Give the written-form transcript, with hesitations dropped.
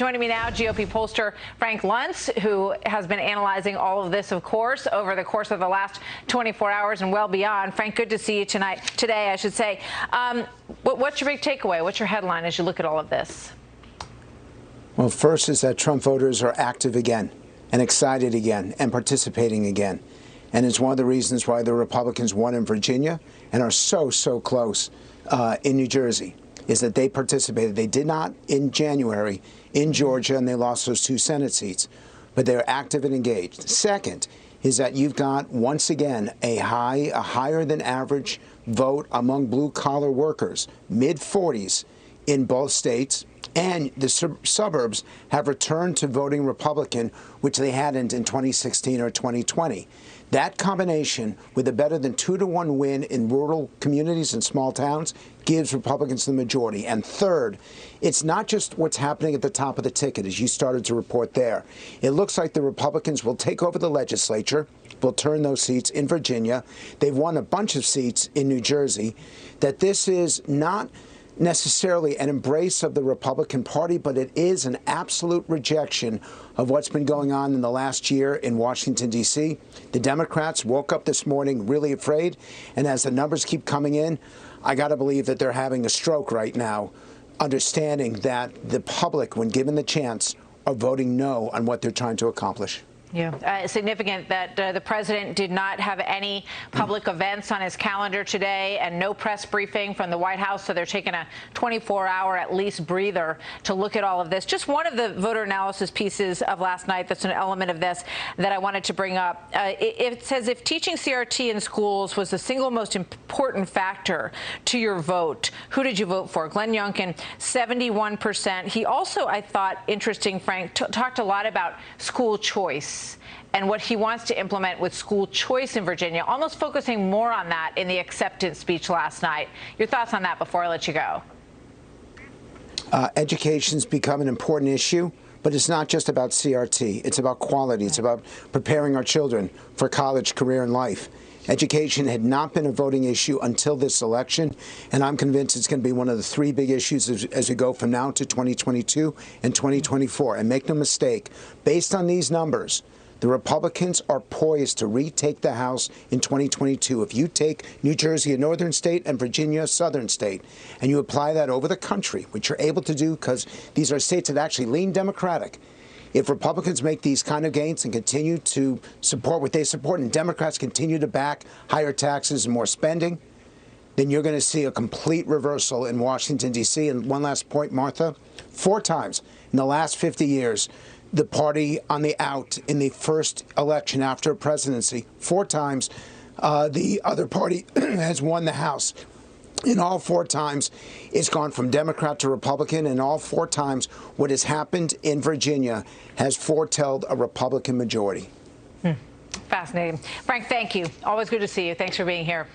Joining me now, GOP pollster Frank Luntz, who has been analyzing all of this, of course, over the course of the last 24 hours and well beyond. Frank, good to see you today, I should say. What's your big takeaway? What's your headline as you look at all of this? Well, first is that Trump voters are active again and excited again and participating again. And it's one of the reasons why the Republicans won in Virginia and are so close in New Jersey, is that they participated. They did not in January in Georgia, and they lost those 2 Senate seats, but they're active and engaged. Second is that you've got, once again, a higher than average vote among blue-collar workers, mid-40s in both states, and the suburbs have returned to voting Republican, which they hadn't in 2016 or 2020. That combination, with a better than 2-to-1 win in rural communities and small towns, gives Republicans the majority. And third, it's not just what's happening at the top of the ticket, as you started to report there. It looks like the Republicans will take over the legislature, will turn those seats in Virginia. They've won a bunch of seats in New Jersey. That this is not necessarily an embrace of the Republican Party, but it is an absolute rejection of what's been going on in the last year in Washington, D.C. The Democrats woke up this morning really afraid, and as the numbers keep coming in, I got to believe that they're having a stroke right now, understanding that the public, when given the chance, are voting no on what they're trying to accomplish. Yeah, significant that the president did not have any public events on his calendar today and no press briefing from the White House. So they're taking a 24-hour at least breather to look at all of this. Just one of the voter analysis pieces of last night that's an element of this that I wanted to bring up. It says if teaching CRT in schools was the single most important factor to your vote, who did you vote for? Glenn Youngkin, 71%. He also, I thought, interesting, Frank, talked a lot about school choice and what he wants to implement with school choice in Virginia, almost focusing more on that in the acceptance speech last night. Your thoughts on that before I let you go? Education's become an important issue, but it's not just about CRT. It's about quality. It's about preparing our children for college, career, and life. Education had not been a voting issue until this election, and I'm convinced it's going to be one of the 3 big issues as we go from now to 2022 and 2024. And make no mistake, based on these numbers, the Republicans are poised to retake the House in 2022. If you take New Jersey, a northern state, and Virginia, a southern state, and you apply that over the country, which you're able to do because these are states that actually lean Democratic, if Republicans make these kind of gains and continue to support what they support, and Democrats continue to back higher taxes and more spending, then you're going to see a complete reversal in Washington, D.C. And one last point, Martha, 4 times in the last 50 years, the party on the out in the first election after a presidency, 4 times the other party has won the House. In all 4 times, it's gone from Democrat to Republican, and all 4 times what has happened in Virginia has foretold a Republican majority. Fascinating. Frank, thank you. Always good to see you. Thanks for being here.